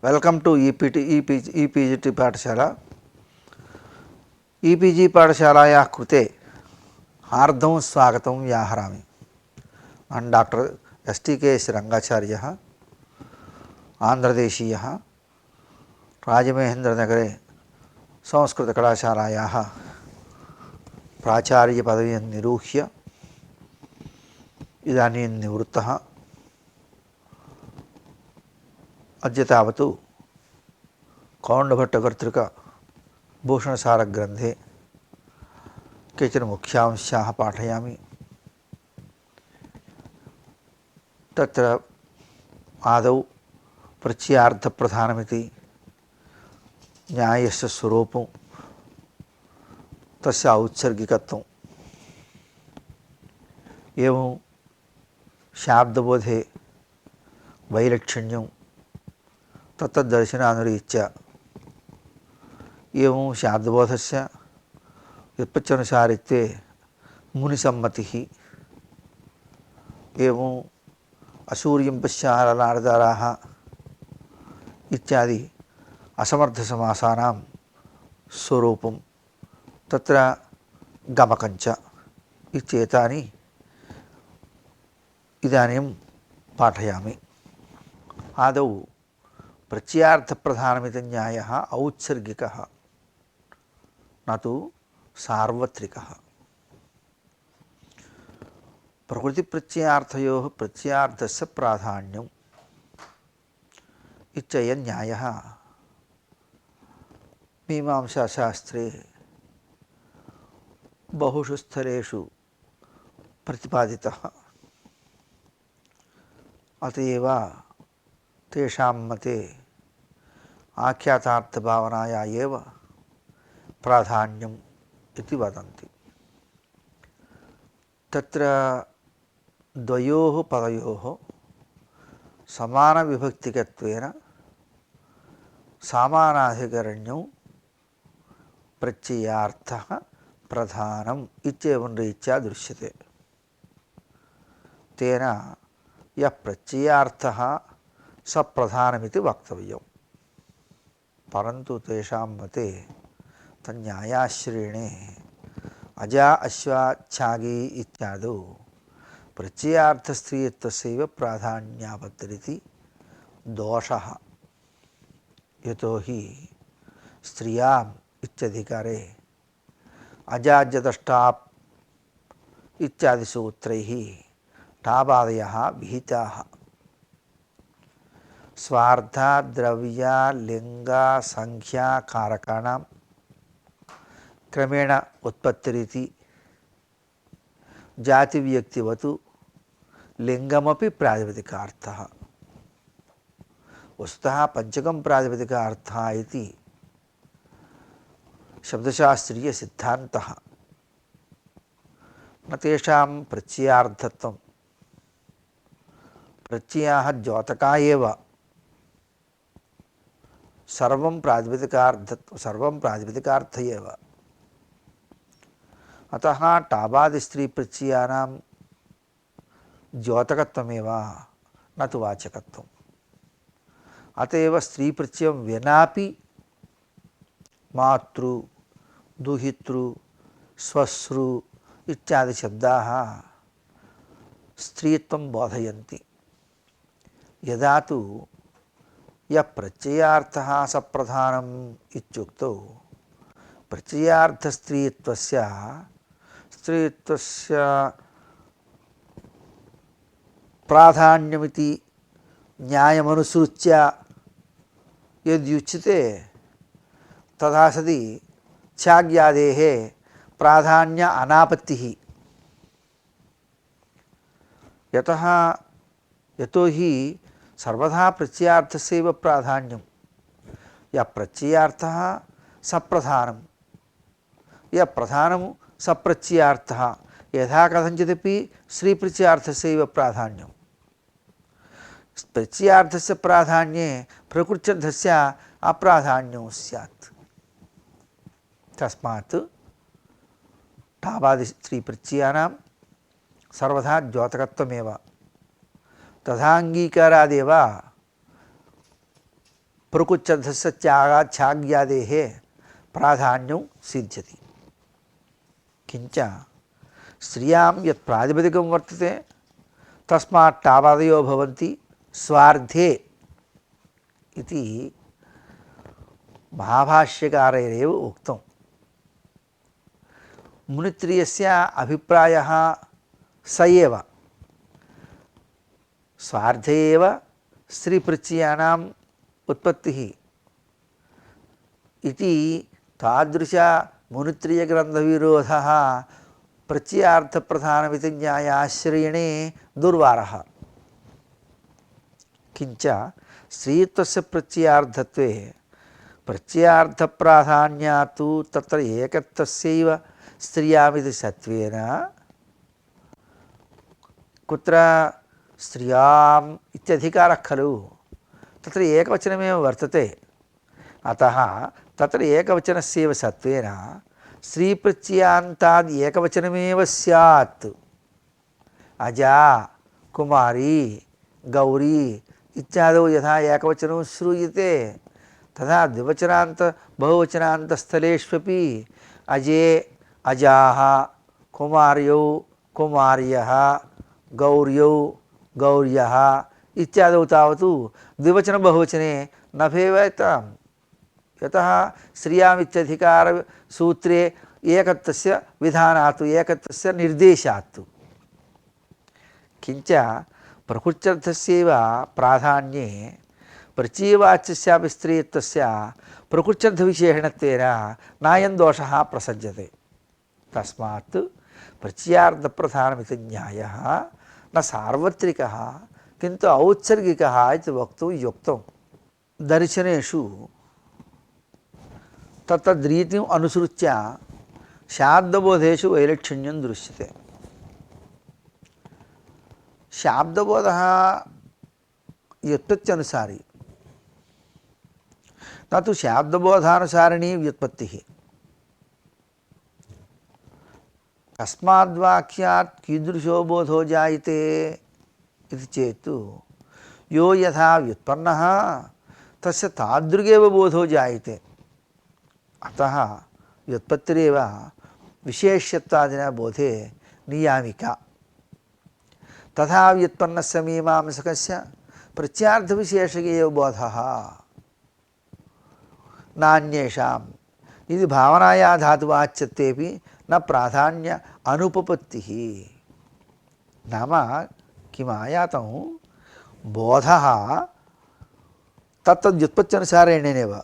Welcome to ఈపీజీటీ పాఠశాల। EPG పాఠశాलायाः कृते हार्दं स्वागतं व्याहरामि। अहं डॉक्टर STKS रङ्गाचार्यः, आन्ध्रदेशीयः, राजमहेन्द्रनगरे संस्कृतकलाशालायाः प्राचार्यपदवीं निरूह्य इदानीं निवृत्तः। अद्य तावत् कौण्डभट्टकर्तृक भूषणसारग्रन्थे केचन मुख्यांशाः पाठयामि। तत्र आदौ प्रत्ययार्थप्रधानमिति न्यायस्य स्वरूपं, तस्य औत्सर्गिकत्वम्, एवं शाब्दबोधे वैलक्षण्यं तत्तद्दर्शनानुरीत्य एवं शाब्दबोधस्य व्युत्पत्त्यनुसारित्वे मुनिसम्मतिः, एवं असूर्यं पश्यालनार्दाराः इत्यादि असमर्थसमासानां स्वरूपं, तत्र गमकञ्च इत्येतानि इदानीं पाठयामि। आदौ प्रत्ययार्थप्रधानमिति न्यायः औत्सर्गिकः, न तु सार्वत्रिकः। प्रकृतिप्रत्ययार्थयोः प्रत्ययार्थस्य प्राधान्यम् इत्ययं न्यायः मीमांसाशास्त्रे बहुषु स्थलेषु प्रतिपादितः। अतएव तेषां मते आख्यातार्थभावनाया एव प्राधान्यम् इति वदन्ति। तत्र द्वयोः पदयोः समानविभक्तिकत्वेन सामानाधिकरण्यौ प्रत्ययार्थः प्रधानम् इत्येवं रीत्या दृश्यते। तेन यः प्रत्ययार्थः स प्रधानमिति वक्तव्यम्। परन्तु तेषां मते तन्न्यायाश्रयणे अजा अश्वाच्छागी इत्यादौ प्रत्ययार्थस्त्रीत्वस्यैव प्राधान्यापत्तिरिति दोषः। यतो हि स्त्रियाम् इत्यधिकारे अजाद्यतष्टाप् इत्यादिसूत्रैः टाबादयः विहिताः। स्वार्थ द्रव्य लिंग संख्या कारकाणां क्रमेण उत्पत्तिरिति जातिव्यक्तिवत् लिंगमपि प्रातिपदिकार्थः। वस्तुतः पंचकं प्रातिपदिकार्थः इति शब्दशास्त्रीयसिद्धान्तः। न तेषां प्रत्ययार्थत्वं, प्रत्ययाः द्योतका एव, सर्वं प्रातिपदिकार्थ एव। अतः टाबादिस्त्री प्रत्ययानां द्योतकत्वमेव न तु वाचकत्वम्। अतएव स्त्री प्रत्ययं विनापि मातृ, दुहितृ, स्वश्रु इत्यादि शब्दाः स्त्रीत्वं बोधयन्ति। यदा तु यः प्रत्ययार्थः स प्रधानम् इत्युक्तौ प्रत्ययार्थस्त्रीत्वस्य प्राधान्यमिति न्यायमनुसृत्य यद्युच्यते तथा सति छाग्यादेः प्राधान्य अनापत्तिः। यतो हि सर्वथा प्रत्ययार्थस्यैव प्राधान्यं। यः प्रत्ययार्थः स प्रधानं, यः प्रधानं स प्रत्ययार्थः। यथा कथञ्चिदपि स्त्रीप्रत्ययार्थस्यैव प्राधान्यं। प्रत्ययार्थस्य प्राधान्ये प्रकृत्यर्थस्य अप्राधान्यं स्यात्। तस्मात् टाबादिस्त्रीप्रत्ययानां सर्वथा द्योतकत्वमेव। तथांगीकारादेव प्रकुच्यर्थस्य त्यागाच्छाग्यादेः प्राधान्यं सिद्ध्यति। किञ्च स्त्रियां यत् प्रातिपदिकं वर्तते तस्मात् टावादयो भवन्ति स्वार्धे इति महाभाष्यकारैरेव उक्तं। मुनित्रयस्य अभिप्रायः स एव, स्वार्धे एव स्त्रीप्रत्ययानाम् उत्पत्तिः इति तादृश मुनित्रयग्रन्थविरोधः प्रत्ययार्थप्रधानमिति न्यायाश्रयणे दुर्वारः। किञ्च स्त्रीत्वस्य प्रत्ययार्थत्वे प्रत्ययार्थप्राधान्यात् तु तत्र एकत्वस्यैव स्त्रियामिति सत्त्वेन कुत्र स्त्रियाम् इत्यधिकारः खलु, तत्र एकवचनमेव वर्तते। अतः तत्र एकवचनस्यैव सत्त्वेन स्त्रीप्रत्ययान्ताद् एकवचनमेव स्यात्। अजा, कुमारी, गौरी इत्यादौ यथा एकवचनं श्रूयते तथा द्विवचनान्त बहुवचनान्तस्थलेष्वपि अजे, अजाः, कुमार्यौ, कुमार्यः, गौर्यौ, गौर्यः इत्यादौ तावत् द्विवचन बहुवचने न भेवेताम्। यतः स्त्रियामित्यधिकारसूत्रे एकत्वस्य विधानात् एकत्वस्य निर्देशात्। किञ्च प्रकृत्यर्थस्यैव प्राधान्ये प्रत्ययवाच्यस्यापि स्त्रीत्वस्य प्रकृत्यर्थविशेषणत्वेन नायं दोषः प्रसज्यते। तस्मात् प्रत्ययार्थप्रधानमिति न्यायः न सार्वत्रिकः किन्तु औत्सर्गिकः इति वक्तुं युक्तं। दर्शनेषु तत्तद्रीतिम् अनुसृत्य शाब्दबोधेषु वैलक्षण्यं दृश्यते। शाब्दबोधः व्युत्पत्त्यनुसारी, न तु शाब्दबोधानुसारिणी व्युत्पत्तिः। कस्माद्वाक्यात् कीदृशो बोधो जायते इति चेत् यो यथा व्युत्पन्नः तस्य तादृगेव बोधो जायते। अतः व्युत्पत्तिरेव विशेष्यत्वादिना बोधे नियामिका। तथा व्युत्पन्नस्य मीमांसकस्य प्रत्यार्थविशेषके एव बोधः नान्येषाम् इति भावनाया धातुवाच्यत्वेपि न प्राधान्य अनुपपत्तिः। नाम किमायातं बोधः तत्तद्व्युत्पत्त्यनुसारेणेव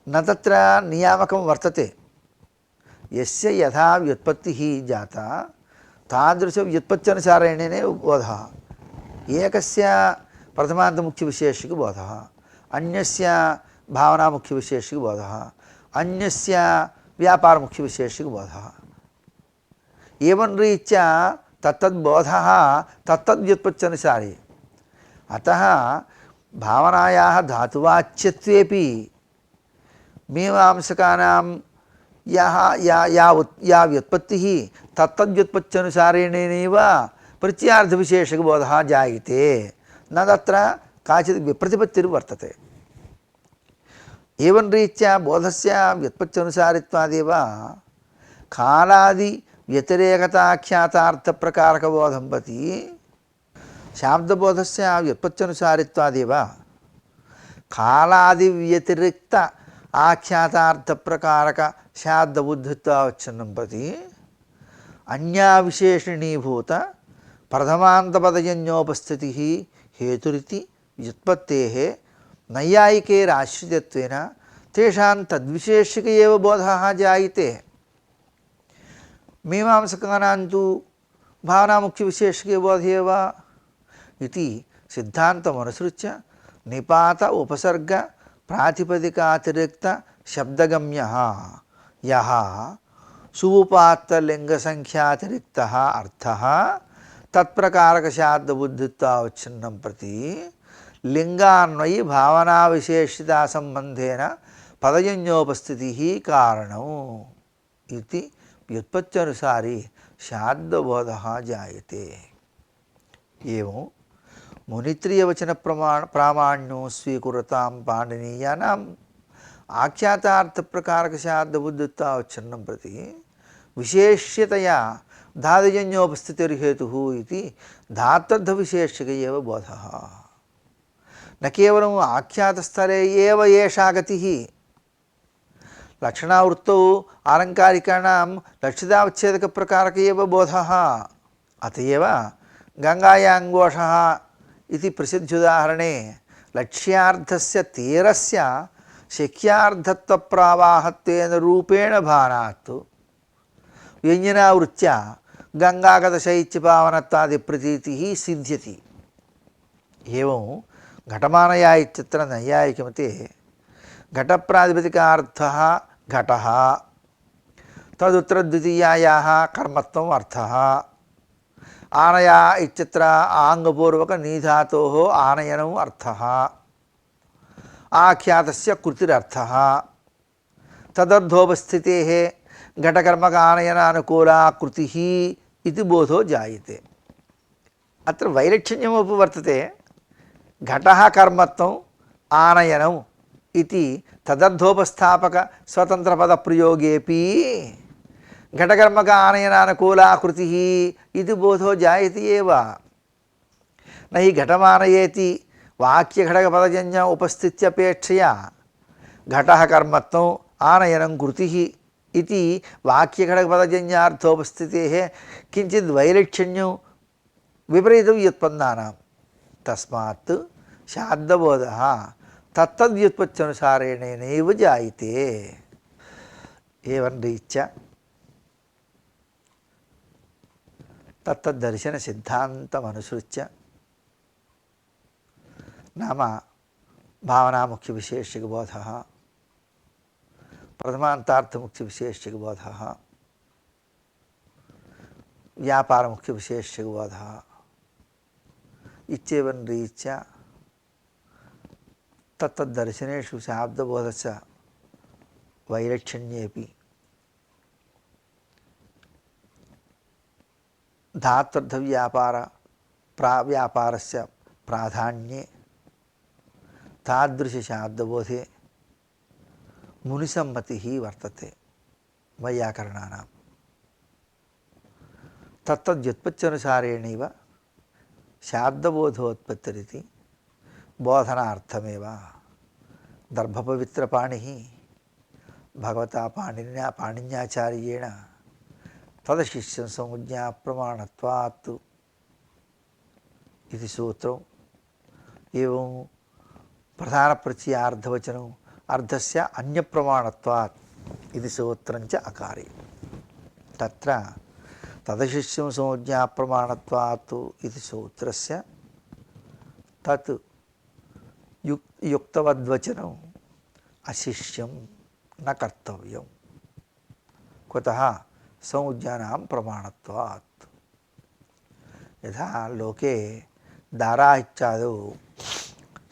न तत्र नियामकं वर्तते। यस्य यथा व्युत्पत्तिः जाता तादृशव्युत्पत्त्यनुसारेणेव बोधः। एकस्य प्रथमान्तमुख्यविशेषिकबोधः, अन्यस्य भावनामुख्यविशेषिकबोधः, अन्यस्य व्यापारमुख्यविशेषिकबोधः। एवं रीत्या तत्तद्बोधः तत्तद्व्युत्पत्त्यनुसारी। अतः भावनायाः धातुवाच्यत्वेपि मीमांसकानां या व्युत्पत्तिः तत्तद्व्युत्पत्त्यनुसारेणैव प्रत्यार्थविशेषकबोधः जायते, न तत्र काचित् विप्रतिपत्तिर्वर्तते। एवं रीत्या बोधस्य व्युत्पत्त्यनुसारित्वादेव कालादि व्यतिरेकताख्यातार्थप्रकारकबोधं प्रति शाब्दबोधस्य व्युत्पत्त्यनुसारित्वादेव कालादिव्यतिरिक्त आख्यातार्थप्रकारक शाब्दबुद्धित्वावच्छिन्नं प्रति अन्याविशेषणीभूत प्रथमान्तपदजन्योपस्थितिः हेतुरिति व्युत्पत्तेः नैयायिकैराश्रितत्वेन तेषां तद्विशेषिक एव बोधः जायते। मीमांसकानां तु भावनामुख्यविशेषिके बोधे एव इति सिद्धान्तमनुसृत्य निपात उपसर्ग प्रातिपदिकातिरिक्त शब्दगम्यः यः सुउपात्तलिङ्गसंख्यातिरिक्तः अर्थः तत्प्रकारकशाब्दबुद्धित्वावच्छिन्नं प्रति लिंगान्वयी भावनाविशेषिता संबंधेन पदजन्योपस्थितिः कारणम् इति व्युत्पत्त्यनुसारी शाब्दबोधः जायते। एवं मुनित्रियवचन प्रामाण्यो स्वीकुरुतां पाणिनीयानाम् आख्यातार्थप्रकारकशाब्दबुद्धित्वावच्छिन्नं प्रति विशेष्यतया धातुजन्योपस्थितिर्हेतुः इति धात्वर्थविशेषिक एव बोधः। न केवलम् आख्यातस्थले एव एषा गतिः, लक्षणावृत्तौ आलङ्कारिकाणां लक्षितावच्छेदकप्रकारक एव बोधः। अत एव गङ्गायाङ्घोषः इति प्रसिद्धोदाहरणे लक्ष्यार्थस्य तीरस्य शक्यार्थत्वप्रावाहत्वेन रूपेण भानात् व्यञ्जनावृत्त्या गङ्गागतशैत्यपावनत्वादिप्रतीतिः सिद्ध्यति। एवं घटमानया इत्यत्र नैयायिकमते घटप्रातिपदिकार्थः घटः, तदुत्तरद्वितीयायाः कर्मत्वम् अर्थः, आनया इत्यत्र आङ्गपूर्वक नीधातोः आनयनम् अर्थः, आख्यातस्य कृतिरर्थः, तदर्थोपस्थितेः घटकर्मक आनयनानुकूला कृतिः इति बोधो जायते। अत्र वैलक्षण्यमपि वर्तते। घटः कर्मत्वम् आनयनम् इति तदर्थोपस्थापक स्वतन्त्रपदप्रयोगेपि घटकर्मक आनयनानुकूला कृतिः इति बोधो जायते एव। न हि घटमानयेति वाक्यघटकपदजन्य उपस्थित्यपेक्षया घटः कर्मत्वम् आनयनं कृतिः इति वाक्यघटकपदजन्यार्थोपस्थितेः किञ्चित् वैलक्षण्यं विपरीतं व्युत्पन्नानां। तस्मात् शाब्दबोधः तत्तद्व्युत्पत्त्यनुसारेणैव जायते। एवं रीत्या तत्तद्दर्शनसिद्धान्तमनुसृत्य नाम भावनामुख्यविशेषिकबोधः, प्रथमान्तार्थमुख्यविशेषिकबोधः, व्यापारमुख्यविशेषिकबोधः इत्येवं रीत्या तत्तद्दर्शनेषु शाब्दबोधस्य वैलक्षण्येपि धात्वर्थव्यापारस्य प्राधान्ये तादृशशाब्दबोधे मुनिसम्मतिः वर्तते वैयाकरणानां। तत्तद्व्युत्पत्त्यनुसारेणैव शाब्दबोधोत्पत्तिरिति बोधनार्थमेव दर्भपवित्रपाणिः भगवता पाणिन्याचार्येण तदशिष्यं संज्ञाप्रमाणत्वात् इति सूत्रम्। एवं प्रधानप्रत्ययार्धवचनम् अर्धस्य अन्यप्रमाणत्वात् इति सूत्रञ्च अकारे। तत्र तदशिष्यं संज्ञाप्रमाणत्वात् इति सूत्रस्य तत् युक्तवद्वचनम् अशिष्यं न कर्तव्यं। कुतः? संज्ञानां प्रमाणत्वात्। यथा लोके दाराहित्यादौ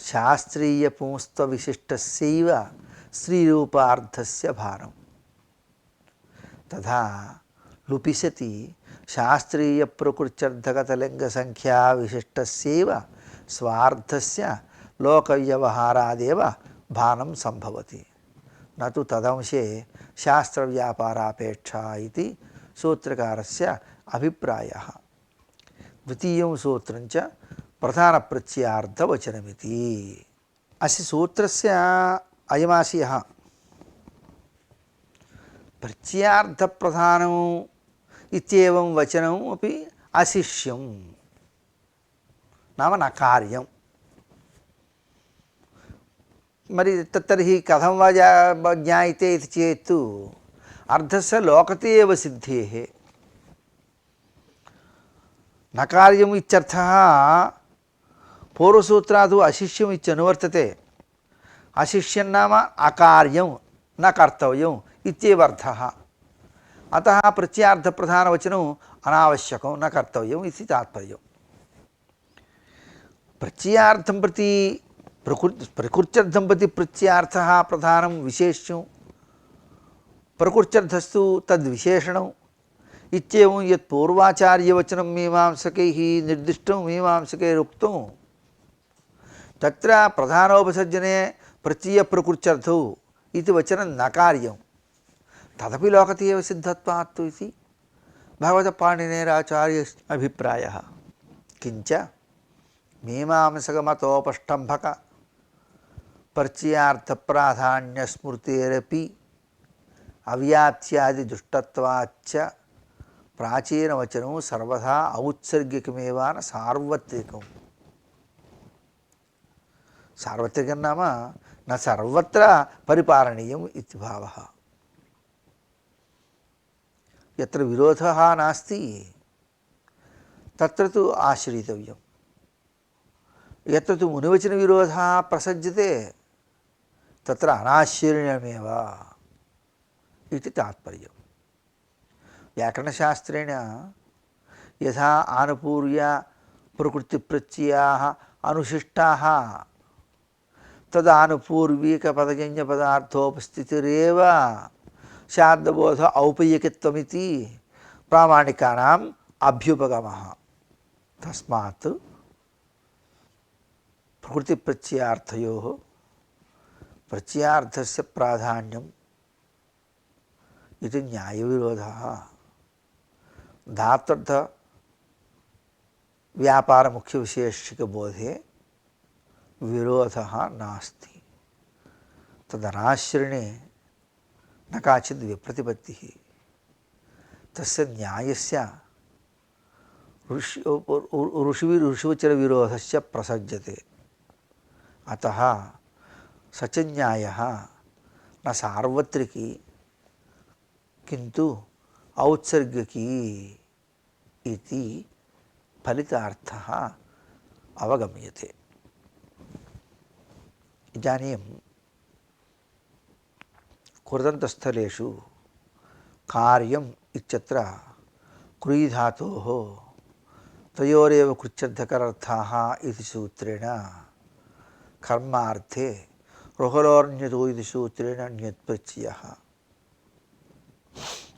शास्त्रीयपुंस्त्वविशिष्टस्यैव स्त्रीरूपार्थस्य भारं, तथा लुपिसति शास्त्रीयप्रकृत्यर्थगतलिङ्गसंख्याविशिष्टस्यैव स्वार्थस्य लोकव्यवहारादेव भानं संभवति, न तु तदंशे शास्त्रव्यापारापेक्षा इति सूत्रकारस्य अभिप्रायः। द्वितीयं सूत्रञ्च प्रधानप्रत्ययार्धवचनमिति। अस्य सूत्रस्य अयमाशयः प्रत्ययार्थप्रधानम् इत्येवं वचनम् अपि अशिष्यं नाम न कार्यं। मरि तर्हि कथं वा ज्ञायते इति चेत् अर्धस्य लोकते एव सिद्धेः। न कार्यम् इत्यर्थः पूर्वसूत्रादौ अशिष्यम् इत्यनुवर्तते। अशिष्यं नाम अकार्यं न कर्तव्यम् इत्येव अर्थः। अतः प्रत्ययार्थप्रधानवचनम् अनावश्यकं न कर्तव्यम् इति तात्पर्यम्। प्रत्ययार्थं प्रति प्रकृत्यर्थं प्रति प्रत्ययार्थः प्रधानं विशेष्यं, प्रकृत्यर्थस्तु तद्विशेषणम् इत्येवं यत् पूर्वाचार्यवचनं मीमांसकैः निर्दिष्टं मीमांसकैरुक्तं तत्र प्रधानोपसर्जने प्रत्ययप्रकृत्यर्थौ इति वचनं न कार्यं तदपि लोकति एव सिद्धत्वात् इति भगवतपाणिनेराचार्यस्य अभिप्रायः। किञ्च मीमांसकमतोपष्टम्भक प्रत्ययार्थप्राधान्यस्मृतेरपि अव्याप्त्यादिदुष्टत्वाच्च प्राचीनवचनं सर्वथा औत्सर्गिकमेव न सार्वत्रिकं। सार्वत्रिकं नाम न सर्वत्र परिपालनीयम् इति भावः। यत्र विरोधः नास्ति तत्र तु आश्रयितव्यं। यत्र तु मुनिवचनविरोधः प्रसज्यते तत्र अनाश्रयणीयमेव इति तात्पर्यं। व्याकरणशास्त्रेण यथा आनुपूर्य प्रकृतिप्रत्ययाः अनुशिष्टाः तदानुपूर्विकपदजन्यपदार्थोपस्थितिरेव शाब्दबोध औपयिकत्वमिति प्रामाणिकानाम् अभ्युपगमः। तस्मात् प्रकृतिप्रत्ययार्थयोः प्रत्ययार्थस्य प्राधान्यम् इति न्यायविरोधः धात्वर्थ व्यापारमुख्यविशेषिकबोधे विरोधः नास्ति। तदनाश्रणे न काचिद् विप्रतिपत्तिः। तस्य न्यायस्य ऋषिवचनविरोधस्य प्रसज्यते। अतः स च न्यायः न सार्वत्रिकी किन्तु औत्सर्गिकी इति फलितार्थः अवगम्यते। इदानीं कृदन्तस्थलेषु कार्यम् इत्यत्र क्रुयि धातोः तयोरेव कृच्यर्थकरर्थाः इति सूत्रेण कर्मार्थे रुहलोर्ण्यतो इति सूत्रेण ण्यत्प्रत्ययः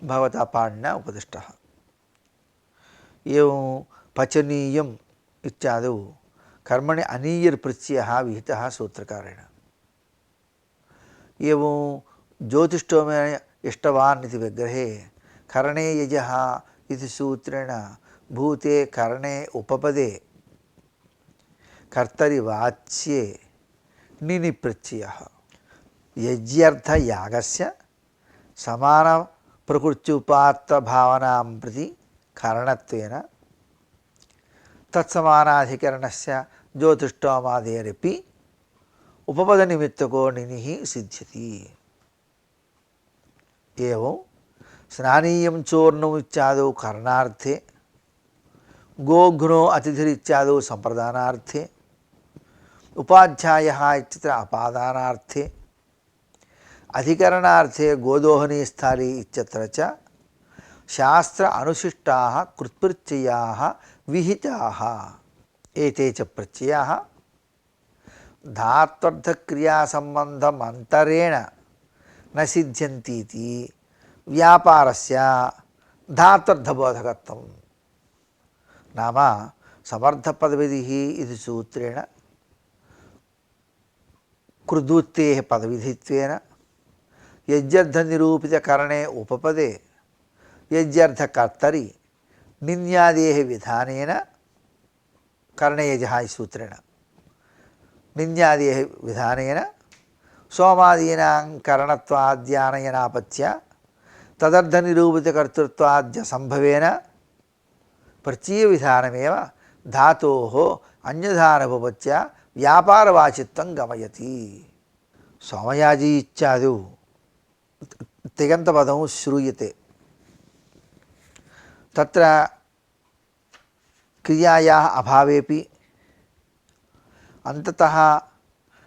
भवता पाणिना उपदिष्टः। एवं पचनीयम् इत्यादौ कर्मणि अनीयर् प्रत्ययः विहितः सूत्रकारेण। एवं ज्योतिष्टोमे इष्टवान् इति विग्रहे करणे यजः इति सूत्रेण भूते करणे उपपदे कर्तरि वाच्ये निनि प्रत्ययः यज्यर्थयागस्य समान प्रकृत्युपात्तभावनां प्रति कारणत्वेन तत्समानाधिकरणस्य ज्योतिष्टोमादेरपि उपपदनिमित्तको निनिः सिद्ध्यति। एवं स्नानीयं चूर्णम् इत्यादौ करणार्थे गोघ्नो अतिथिरित्यादौ संप्रदानार्थे उपाध्यायः इत्यत्र अपादानार्थे अधिकरणार्थे गोदोहनीस्थाली इत्यत्र च शास्त्र अनुशिष्टाः कृत्प्रत्ययाः विहिताः। एते च प्रत्ययाः धात्वर्थक्रियासम्बन्धमन्तरेण न सिद्ध्यन्तीति व्यापारस्य धात्वर्थबोधकत्वं नाम समर्थपदविधिः इति सूत्रेण कृद्वृत्तेः पदविधित्वेन यज्यर्थनिरूपितकरणे उपपदे यज्यर्थकर्तरि निन्यादेः विधानेन कर्णयजः इति सूत्रेण निन्यादेः विधानेन सोमादीनां करणत्वाद्यानयनापत्य तदर्थनिरूपितकर्तृत्वाद्य संभवेन प्रत्ययविधानमेव धातोः अन्यधानोपपत्य व्यापारवाचित्वं गमयति। सोमयाजी इत्यादौ तिङन्तपदं श्रूयते। तत्र क्रियायाः अभावेपि अन्ततः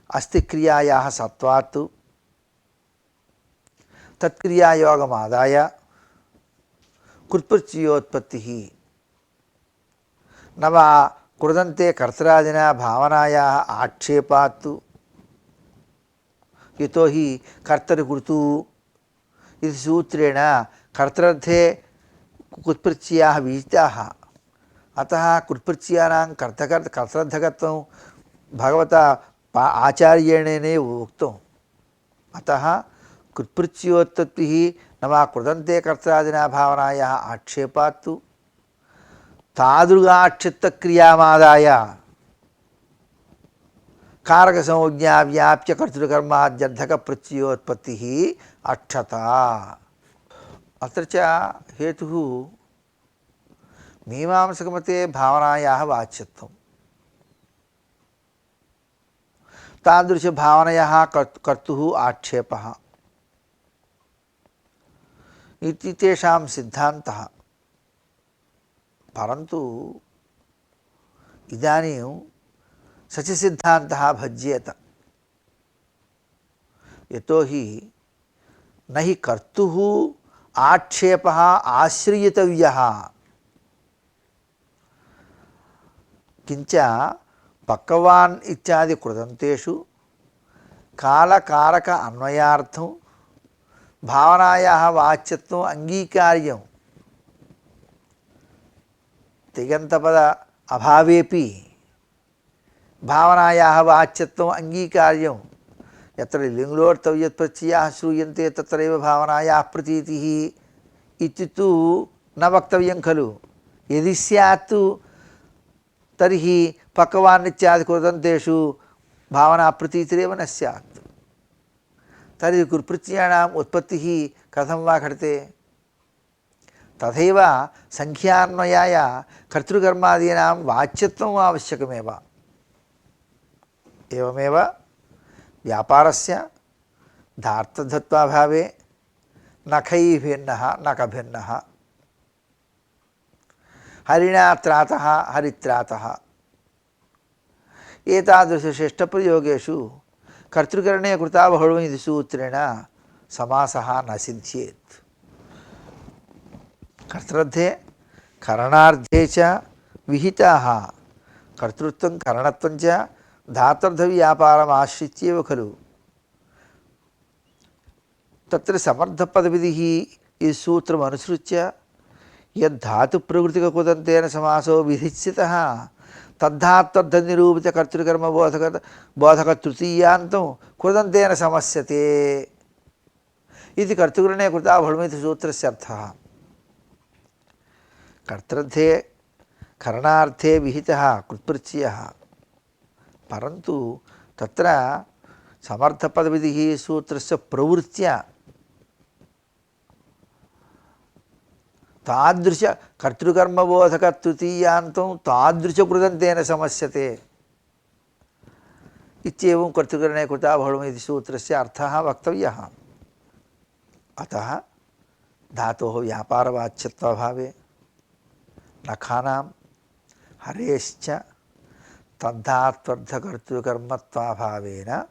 अस्ति क्रियायाः सत्वात् तत्क्रियायोगमादाय कृत्प्रत्ययोत्पत्तिः न वा कृदन्ते कर्तरादिना भावनायाः आक्षेपात् यतो हि कर्तरिकृतु इति सूत्रेण कर्तरर्थे कृत्प्रत्ययाः विहिताः। अतः कृत्प्रत्ययानां कर्तरर्थकत्वं भगवता आचार्येणेनैव उक्तम्। अतः कृत्प्रत्ययोत्पत्तिः न वा कृदन्ते कर्त्रादिना भावनायाः आक्षेपात् तु तादृगाक्षिप्तक्रियामादाय कारकसंज्ञा व्याप्य कर्तृकर्माद्यर्थकप्रत्ययोत्पत्तिः अक्षता। अत्र च हेतुः मीमांसकमते भावनायाः वाच्यत्वम्। तादृशभावनयाः कर्तुः आक्षेपः इति तेषां सिद्धान्तः। परन्तु इदानीं स च सिद्धान्तः भज्येत। यतोहि न हि कर्तुः आक्षेपः आश्रयितव्यः, किञ्च पक्वान् इत्यादि कृदन्तेषु कालकारक अन्वयार्थं भावनायाः वाच्यत्वम् अंगीकार्यं। तिङन्तपद अभावेपि भावनायाः वाच्यत्वम् अंगीकार्यं। यत्र लिङ्लोर्तव्यप्रत्ययाः श्रूयन्ते तत्रैव भावनायाः प्रतीतिः इति तु न वक्तव्यं खलु। यदि स्यात् तर्हि पक्वान् इत्यादि कृदन्तेषु भावना प्रतीतिरेव न स्यात्। तर्हि कृत्प्रत्ययाणाम् उत्पत्तिः कथं वा घटते? तथैव संख्यान्वयाय कर्तृकर्मादीनां वाच्यत्वम् आवश्यकमेव। एवमेव व्यापारस्य धार्तधत्वाभावे नखैर्भिन्नः नखभिन्नः, हरिणा त्रातः हरित्रातः, एतादृशशिष्टप्रयोगेषु कर्तृकरणे कृता बहुळवम् इति सूत्रेण समासः न सिद्ध्येत्। कर्तृर्थे करणार्थे च विहिताः कर्तृत्वं करणत्वं च धातुर्धव्यापारमाश्रित्येव खलु। तत्र समर्थपदविधिः इति सूत्रमनुसृत्य यद्धातुप्रवृत्तिककृदन्तेन समासो विधिच्यतः तद्धात्वर्थनिरूपितकर्तृकर्मबोधकतृतीयान्तं कृदन्तेन समस्यते इति कर्तृकरणे कृता बहुळमिति सूत्रस्य अर्थः। कर्तृर्थे करणार्थे विहितः कृत्प्रत्ययः, परन्तु तत्र समर्थपदविधिः सूत्रस्य प्रवृत्त्या तादृश कर्तृकर्मबोधकतृतीयान्तं तादृशकृदन्तेन समस्यते इत्येवं कर्तृकरणे कृता बहुळमिति सूत्रस्य अर्थः वक्तव्यः। अतः धातोः व्यापारवाच्यत्वाभावे नखानां हरेश्च तद्धात्वर्थकर्तृकर्मत्वाभावेन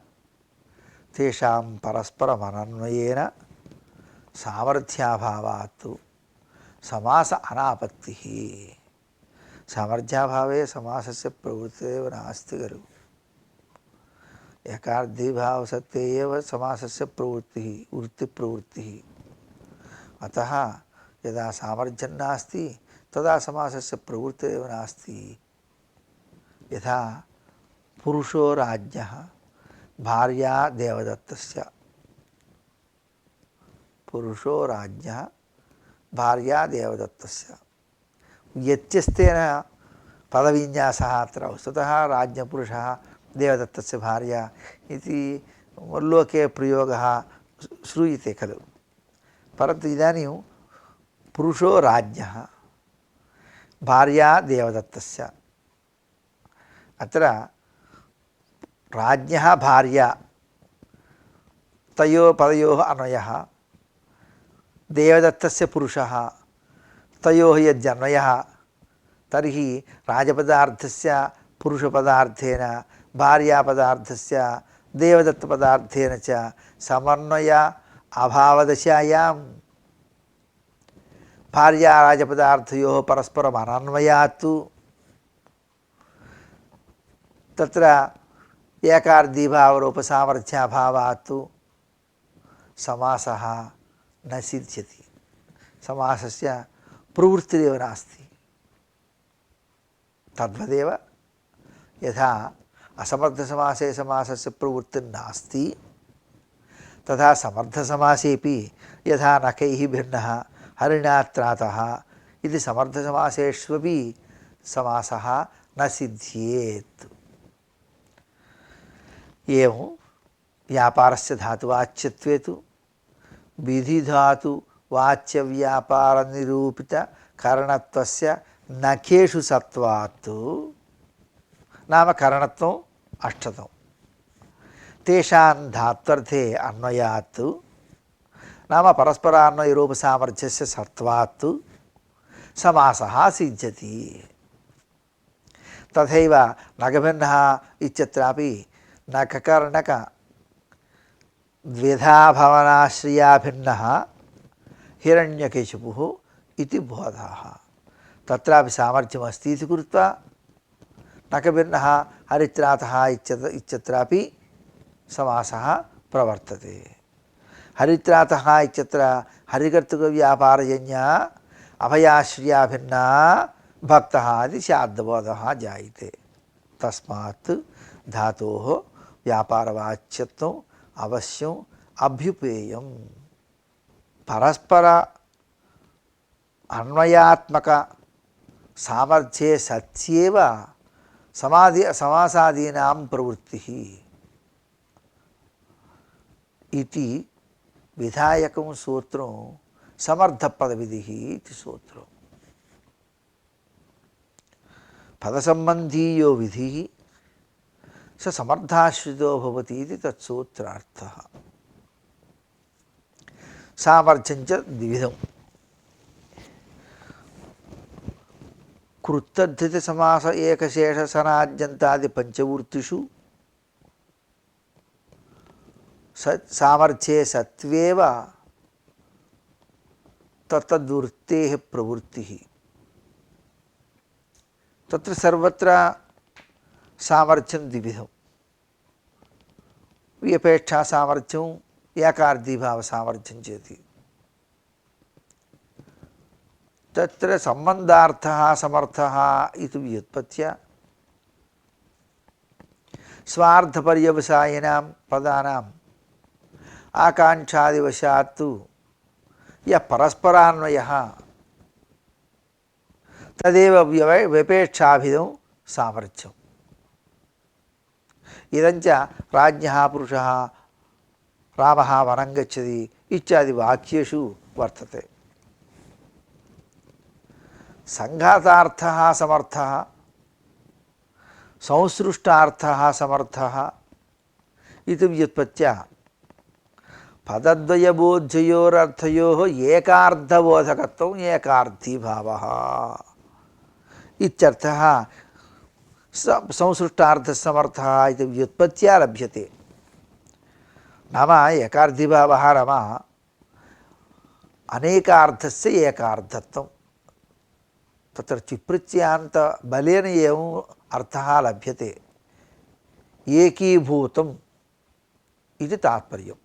तेषां परस्परमनन्वयेन सामर्थ्याभावात् समास अनापत्तिः। सामर्थ्याभावे समासस्य प्रवृत्तिरेव नास्ति खलु। एकार्धीभावसत्त्वे एव समासस्य प्रवृत्तिः वृत्तिप्रवृत्तिः। अतः यदा सामर्थ्यं नास्ति तदा समासस्य प्रवृत्तिरेव नास्ति। यथा पुरुषो राज्ञः भार्या देवदत्तस्य, पुरुषो राज्ञः भार्या देवदत्तस्य, व्यत्यस्तेन पदविन्यासः अत्र। वस्तुतः राज्ञपुरुषः देवदत्तस्य भार्या इति लोके प्रयोगः श्रूयते खलु। परन्तु इदानीं पुरुषो राज्ञः भार्या देवदत्तस्य, अत्र राज्ञः भार्या तयोः पदयोः अन्वयः, देवदत्तस्य पुरुषः तयोः यद्यन्वयः, तर्हि राजपदार्थस्य पुरुषपदार्थेन भार्यापदार्थस्य देवदत्तपदार्थेन च समन्वय अभावदशायां भार्याराजपदार्थयोः परस्परम् अनन्वयात् तत्र एकार्धीभावरूपसामर्थ्याभावात् समासः न सिद्ध्यति। समासस्य प्रवृत्तिरेव नास्ति। तद्वदेव यथा असमर्थसमासे समासस्य प्रवृत्तिर्नास्ति तथा समर्थसमासेपि यथा नखैः भिन्नः हरिणा त्रातः इति समर्थसमासेष्वपि समासः न सिद्ध्येत्। एवं व्यापारस्य धातुवाच्यत्वे तु विधिधातु वाच्यव्यापारनिरूपित करणत्वस्य नखेषु सत्वात् नाम करणत्वम् अष्टतं तेषां धात्वर्थे अन्वयात् नाम परस्परान्वयरूपसामर्थ्यस्य सत्वात् समासः सिद्ध्यति। तथैव नखभिन्नः इत्यत्रापि नखकर्णक द्विधा भवनाश्रया भिन्नः हिरण्यकेशिपुः इति बोधः। तत्रापि सामर्थ्यमस्ति इति कृत्वा नखभिन्नः हरित्रातः इत्यत्रापि समासः प्रवर्तते। हरित्रातः इत्यत्र हरिकर्तृकव्यापारजन्या अभयाश्रया भिन्ना भक्तः इति स्याद्बोधः जायते। तस्मात् धातोः व्यापारवाच्यत्वम् अवश्यम् अभ्युपेयम्। परस्पर अन्वयात्मक सामर्थ्ये सत्येव समासादीनां प्रवृत्तिः इति विधायकं सूत्रं समर्थपदविधिः इति सूत्रम्। पदसम्बन्धी यो विधिः स समर्थाश्रितो भवति इति तत्सूत्रार्थः। सामर्थ्यं च द्विविधम्। कृत्तद्धितसमास एकशेषसनाद्यन्तादि पंचवृत्तिषु सामर्थ्ये सत्वेव तत्तद्वृत्तेः प्रवृत्तिः। तत्र सर्वत्र सामर्थ्यं द्विविधम्। व्यपेक्षा सामर्थ्यम् एकार्धीभाव सामर्थ्यं चेति। तत्र सम्बन्धार्थः समर्थः इति व्युत्पत्त्या स्वार्थपर्यवसायिनां पदानाम् आकाङ्क्षादिवशात् तु यः परस्परान्वयः तदेव व्यपेक्षाभिधं सामर्थ्यम्। इदञ्च राज्ञः पुरुषः रामः वनं गच्छति इत्यादि वाक्येषु वर्तते। संघातार्थः समर्थः संसृष्टार्थः समर्थः इति व्युत्पत्त्या पदद्वयबोध्ययोरर्थयोः एकार्धबोधकत्वम् एकार्थीभावः इत्यर्थः संसृष्टार्थसमर्थः इति व्युत्पत्त्या लभ्यते। नाम एकार्धीभावः नाम अनेकार्थस्य एकार्थत्वं। तत्र चिप्रत्यान्त बलेन एवं अर्थः लभ्यते। एकीभूतम् इति तात्पर्यम्।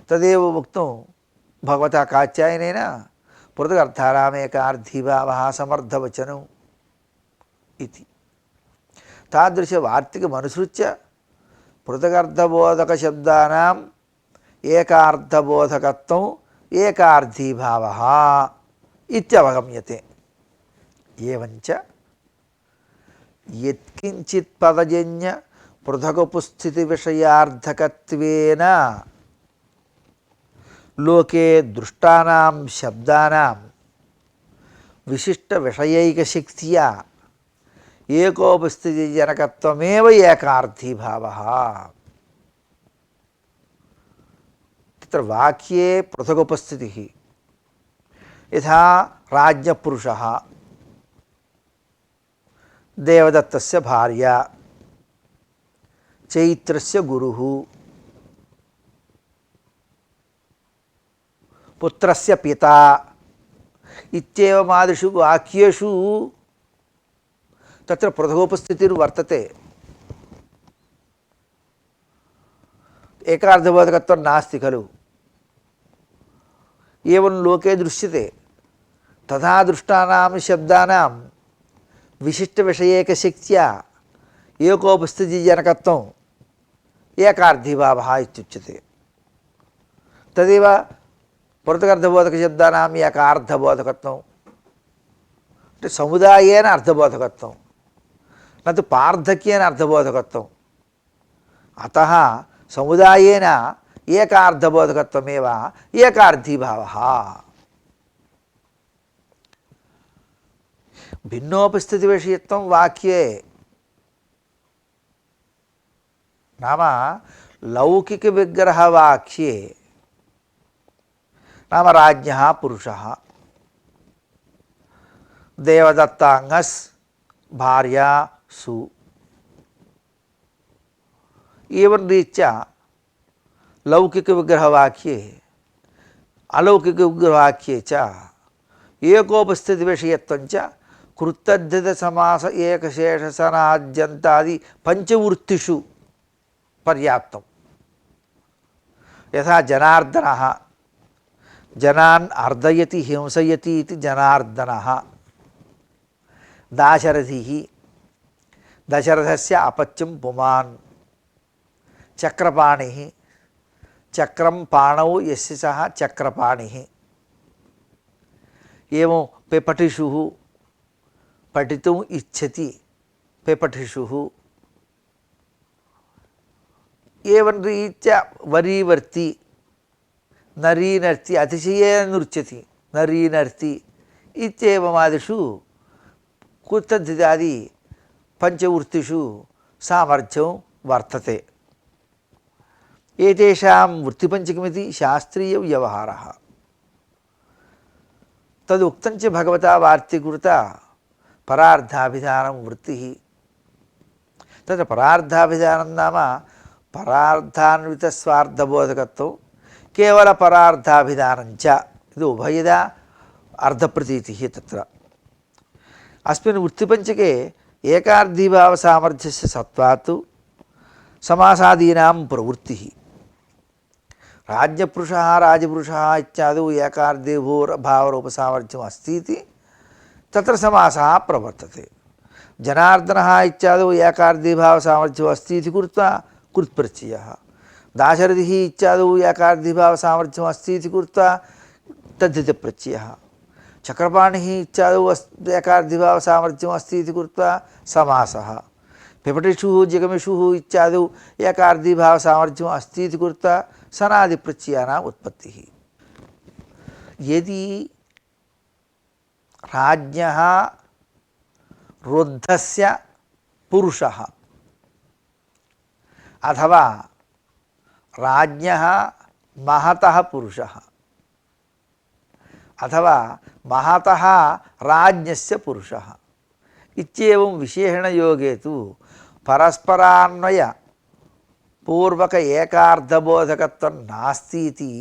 तदेव उक्तं भगवता कात्यायनेन पृथगर्थानामेकार्धीभावः समर्थवचनम् इति। तादृशवार्तिकमनुसृत्य पृथगर्थबोधकशब्दानाम् एकार्थबोधकत्वम् एकार्धीभावः इत्यवगम्यते। एवञ्च यत्किञ्चित् पदजन्य पृथगुपस्थितिविषयार्थकत्वेन लोके दृष्टानां शब्दानां विशिष्टविषयैकशक्त्या एकोपस्थितिजनकत्वमेव एकार्थीभावः। तत्र वाक्ये पृथगुपस्थितिः यथा राज्ञपुरुषः देवदत्तस्य भार्या चैत्रस्य गुरुः पुत्रस्य पिता इत्येवमादिषु वाक्येषु तत्र पृथगोपस्थितिर्वर्तते। एकार्थबोधकत्वं नास्ति खलु। एवं लोके दृश्यते। तथा दृष्टानां शब्दानां विशिष्टविषयैकशक्त्या ఏకోపస్థితిజనకత్వం ఏకార్థీభావः ఇత్యుచ్యతే. తదేవ పృథగర్థబోధకశబ్దానాం ఏకార్థబోధకత్వం అంటే సముదాయేన అర్థబోధకత్వం నతు పార్థక్యేన అర్థబోధకత్వం. అతః సముదాయేన ఏకార్థబోధకత్వమేవ ఏకార్థీభావः. భిన్నోపస్థితి విషయత్వం వాక్యే నామ లౌకిక విగ్రహ వాక్యే నామ రాజ్ఞः పురుషः దేవదత్తాంగస్ భార్యా సు. एवं रीत्या लौकिक विग्रहवाक्ये अलौकिक विग्रहवाक्ये च एकोपस्थिति विषयत्वं च कृत्तद्धित समास एकशेषसनाद्यन्तादि पंचवृत्तिषु पर्याप्तम्. यथा जनार्दनः जनान् अर्दयति हिंसयति इति जनार्दनः. दाशरथिः दशरथस्य अपत्यं पुमान्. चक्रपाणिः चक्रं पाणौ यस्य सः चक्रपाणिः. एवं पेपठिषुः पठितुम् इच्छति पेपठिषुः. एवं रीत्या वरीवर्ति नरीनर्ति अतिशयेन नृत्यति नरीनर्ति इत्येवमादिषु कुत्तद्धितादि पंचवृत्तिषु सामर्थ्यं वर्तते. एतेषां वृत्तिपञ्चकमिति शास्त्रीयव्यवहारः. तदुक्तं च भगवता वार्तिकृता परार्धाभिधानं वृत्तिः. तत्र परार्धाभिधानं नाम परार्थान्वितस्वार्थबोधकत्वं केवलपरार्धाभिधानं च इति उभयदा अर्थप्रतीतिः. तत्र अस्मिन् वृत्तिपञ्चके एकार्धीभावसामर्थ्यस्य सत्त्वात् समासादीनां प्रवृत्तिः. राज्ञपुरुषः राजपुरुषः इत्यादौ एकार्धीभावरूपसामर्थ्यम् अस्ति इति तत्र समासः प्रवर्तते. जनार्दनः इत्यादौ एकार्धीभावसामर्थ्यम् अस्ति इति कृत्वा कृत्प्रत्ययः. दाशरथिः इत्यादौ एकार्धीभावसामर्थ्यम् अस्ति इति कृत्वा तद्धितप्रत्ययः. चक्रपाणिः इत्यादौ एकार्धीभावसामर्थ्यम् अस्ति इति कृत्वा समासः. पिपठिषुः जगमिषुः इत्यादौ एकार्धीभावसामर्थ्यम् अस्ति इति कृत्वा सनादिप्रत्ययानाम् उत्पत्तिः. यदि राज्ञः रुद्धस्य पुरुषः अथवा राज्ञः महतः पुरुषः अथवा महतः राज्ञस्य पुरुषः इत्येवं विशेषणयोगे तु परस्परान्वय पूर्वक एकार्धबोधकत्वं नास्ति इति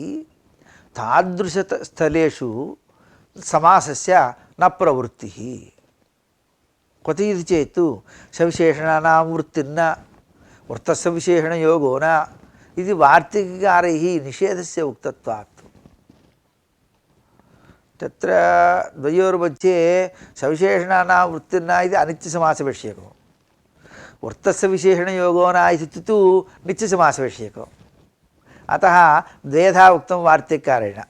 तादृशस्थलेषु समासस्य न प्रवृत्तिः. क्वचित् इति चेत् सविशेषणानां वृत्तिर्न वृत्तस्य विशेषणयोगो न इति वार्तिककारैः निषेधस्य उक्तत्वात्. तत्र द्वयोर्मध्ये सविशेषणानां वृत्तिर्न इति अनित्यसमासविषयकम्. वृत्तस्य विशेषणयोगो न इति तु नित्यसमासविषयकम्. अतः द्वेधा उक्तं वार्तिककारेण.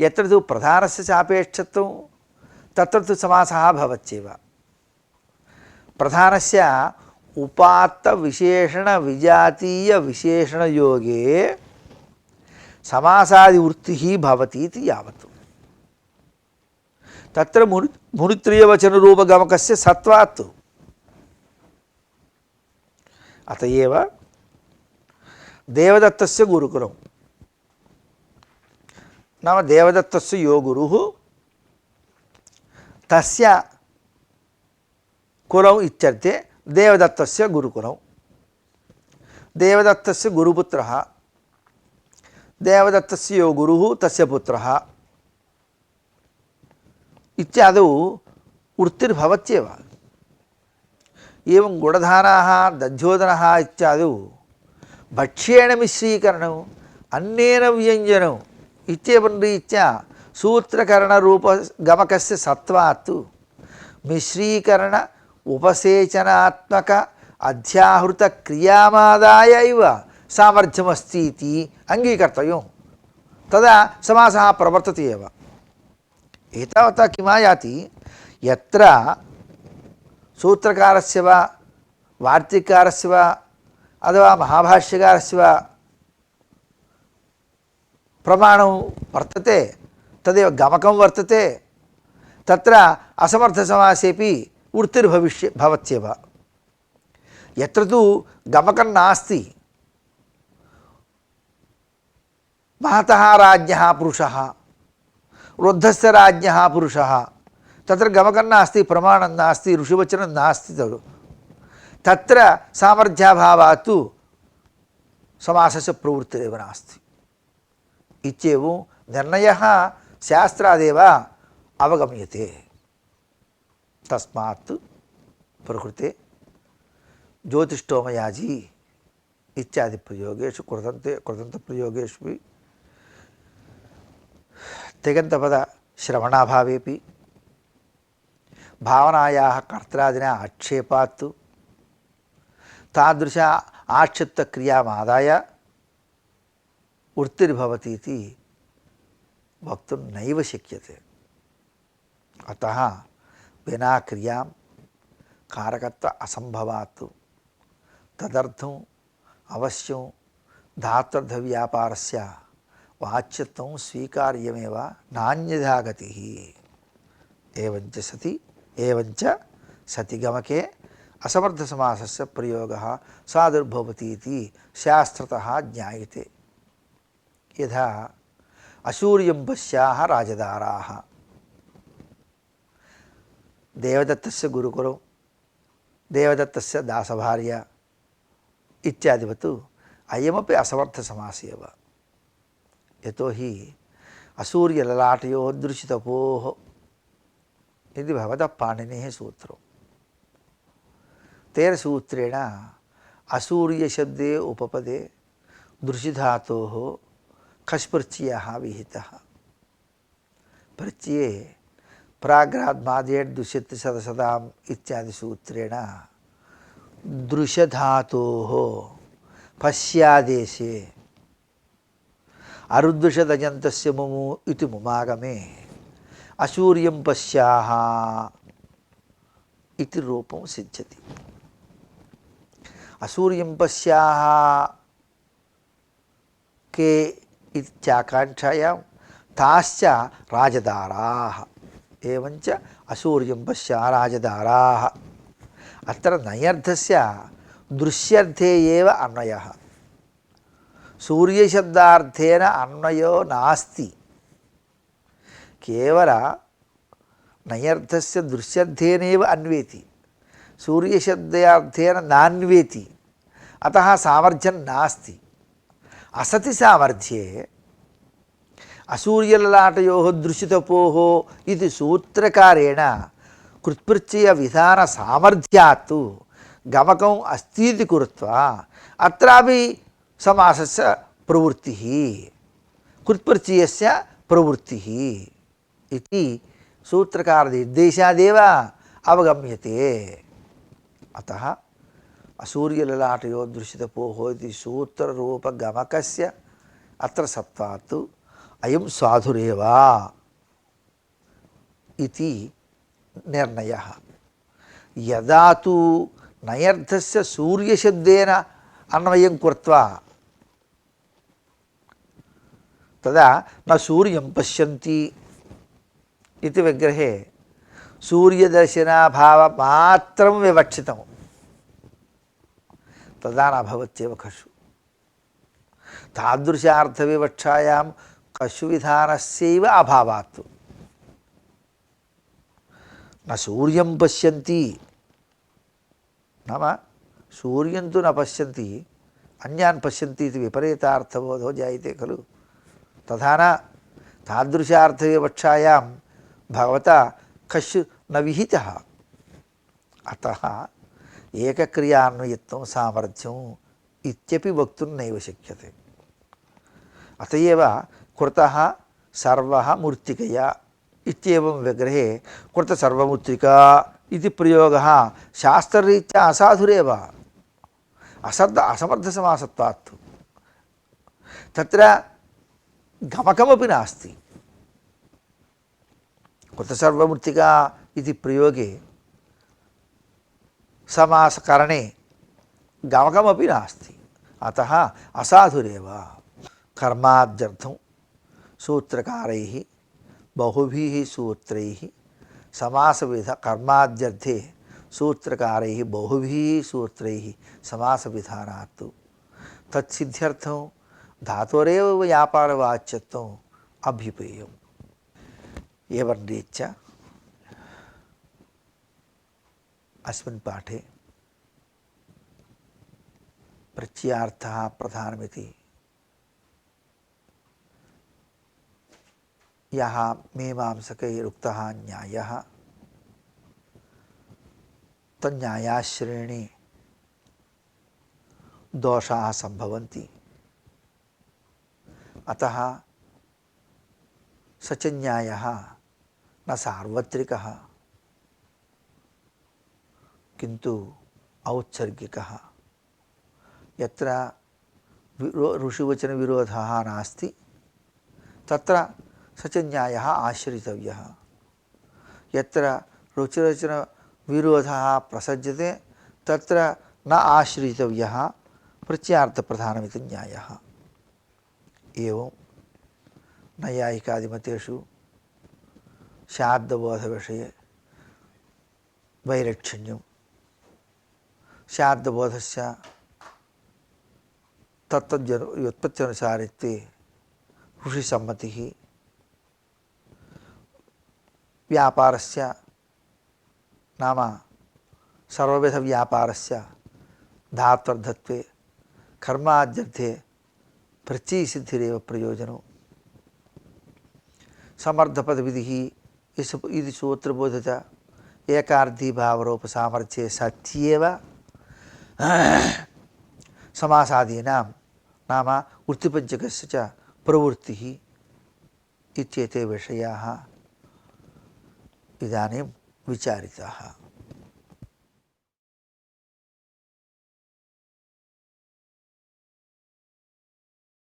यत्र तु प्रधानस्य सापेक्षत्वं तत्र तु समासः भवत्येव. प्रधानस्य उपात्तविशेषणविजातीयविशेषणयोगे समासादिवृत्तिः भवति इति यावत्. तत्र मुनित्रयवचनरूपगमकस्य सत्त्वात्. अतएव देवदत्तस्य गुरुकुलं नाम देवदत्तस्य यो गुरुः तस्य कुलम् इत्यर्थे देवदत्तस्य गुरुकुलं. देवदत्तस्य गुरुपुत्रः देवदत्तस्य यो गुरुः तस्य पुत्रः इत्यादौ वृत्तिर्भवत्येव. एवं गुडधानाः दध्योदनः इत्यादौ भक्ष्येण मिश्रीकरणम् अन्नेन व्यञ्जनम् इत्येवं रीत्या सूत्रकरणरूपगमकस्य सत्त्वात् मिश्रीकरण उपसेचनात्मक अध्याहृतक्रियामादाय इव सामर्थ्यमस्ति इति अङ्गीकर्तव्यं। तदा समासः प्रवर्तते एव। एतावता किमायाति, यत्र सूत्रकारस्य वा वार्तिककारस्य वा अथवा महाभाष्यकारस्य वा प्रमाणं वर्तते तदेव गमकं वर्तते, तत्र असमर्थसमासेपि वृत्तिर्भवत्येव। यत्र तु गमकं नास्ति, महतः राज्ञः पुरुषः, वृद्धस्य राज्ञः पुरुषः, तत्र गमकं नास्ति, प्रमाणं नास्ति, ऋषिवचनं नास्ति, तत्र सामर्थ्याभावात् तु समासस्य प्रवृत्तिरेव नास्ति इत्येवं निर्णयः शास्त्रादेव अवगम्यते। तस्मात् प्रकृते ज्योतिष्ठोमयाजी इत्यादि प्रयोगेषु कृतन्तप्रयोगेषु तिङन्तपद श्रवणाभावेपि भावनायाः कर्त्रादिना आक्षेपात् तादृश आक्षिप्तक्रियामादाय वृत्तिर्भवति इति वक्तुं नैव शक्यते। अतः विना क्रियां कारकत्व असंभवात् तदर्थम् अवश्यं धात्वर्थव्यापारस्य वाच्यत्वं स्वीकार्यमेव, नान्यथा गतिः। एवञ्च सति गमके असमर्थसमासस्य प्रयोगः सादुर्भवति इति शास्त्रतः ज्ञायते। यथा अशूर्यं राजदाराः देवदत्तस्य गुरुकुलं देवदत्तस्य दासभार्या इत्यादिवत् अयमपि असमर्थसमासः एव। यतोहि असूर्यललाटयोः दृशितपोः इति भगवतः पाणिनेः सूत्रम्। तेन सूत्रेण असूर्यशब्दे उपपदे दृशिधातोः खस् प्रत्ययः विहितः। प्रत्यये प्राग्राद्मादेड् दुष्यति सदसदाम् इत्यादि सूत्रेण दृशधातोः पश्यादेशे अरुद्दुषदजन्तस्य मुमु इति मुमागमे अशूर्यं पश्याः इति रूपं सिद्ध्यति। अशूर्यं पश्याः के इत्याकाङ्क्षायां ताश्च राजदाराः एवञ्च अशूर्यं पश्या राजदाराः। अत्र नयर्थस्य दृश्यर्थे एव अन्वयः। सूर्यशब्दार्थेन अन्वयो नास्ति, केवल नयर्थस्य दृश्यर्थेनैव अन्वेति, सूर्यशब्दार्थेन नान्वेति। अतः सामर्थ्यं नास्ति। असति सामर्थ्ये असूर्यललाटयोः दृशितपोः इति सूत्रकारेण कृत्प्रत्ययविधानसामर्थ्यात् गमकम् अस्तीति कृत्वा अत्रापि समासस्य प्रवृत्तिः कृत्प्रत्ययस्य प्रवृत्तिः इति सूत्रकारनिर्देशादेव अवगम्यते। अतः असूर्यललाटयोः दृशितपोः इति सूत्ररूपगमकस्य अत्र सत्वात् अयं साधुरेव इति निर्णयः। यदा तु नयर्थस्य सूर्यशब्देन अन्वयं कृत्वा तदा न सूर्यं पश्यन्ति इति विग्रहे सूर्यदर्शनाभावमात्रं विवक्षितं, तदा न भवत्येव खशु। तादृशार्थविवक्षायां कशुविधानस्यैव अभावात् न सूर्यं पश्यन्ति नाम सूर्यं तु न पश्यन्ति अन्यान् पश्यन्ति इति विपरीतार्थबोधो जायते खलु। तथा न तादृशार्थविवक्षायां भगवता कश् न विहितः। अतः एकक्रियान्वयत्वं सामर्थ्यम् इत्यपि वक्तुं नैव शक्यते। अत एव कृतः सर्वः मूर्तिकया इत्येवं विग्रहे कृतसर्वमूर्तिका इति प्रयोगः शास्त्ररीत्या असाधुरेव। असमर्थसमासत्वात् तत्र गमकमपि नास्ति। कृतसर्वमृत्तिका इति प्रयोगे समासकरणे गमकमपि नास्ति, अतः असाधुरेव। कर्माद्यर्थं सूत्रकारैः बहुभिः सूत्रैः समासविध कर्माद्यर्थे सूत्रकारैः बहुभिः सूत्रैः समासविधानात् तत्सिद्ध्यर्थं धातोरेव व्यापारवाच्यत्वम् अभ्युपेयम्। एवं रीत्या अस्मिन् पाठे प्रत्ययार्थः प्रधानमिति यः मीमांसकैरुक्तः न्यायः तन्न्यायाश्रयणे दोषाः सम्भवन्ति, अतः स च न्यायः न सार्वत्रिकः किन्तु औत्सर्गिकः। यत्र ऋषिवचनविरोधः नास्ति तत्र स च न्यायः आश्रितव्यः, यत्र ऋषिवचनविरोधः प्रसज्यते तत्र न आश्रितव्यः प्रत्ययार्थप्रधानमिति न्यायः। एवं नैयायिकादिमतेषु शाब्दबोधविषये वैलक्षण्यं, शाब्दबोधस्य व्युत्पत्त्यनुसारित्वे ऋषिसम्मतिः, व्यापारस्य नाम सर्वविधव्यापारस्य धात्वर्थत्वे कर्माद्यर्थे प्रत्ययसिद्धिरेव प्रयोजनं। समर्थपदविधिः इति सूत्रबोधित एकार्थीभावरूपसामर्थ्ये सत्येव समासादीनां नाम वृत्तिपञ्चकस्य च प्रवृत्तिः इत्येते विषयाः इदानीं विचारिताः।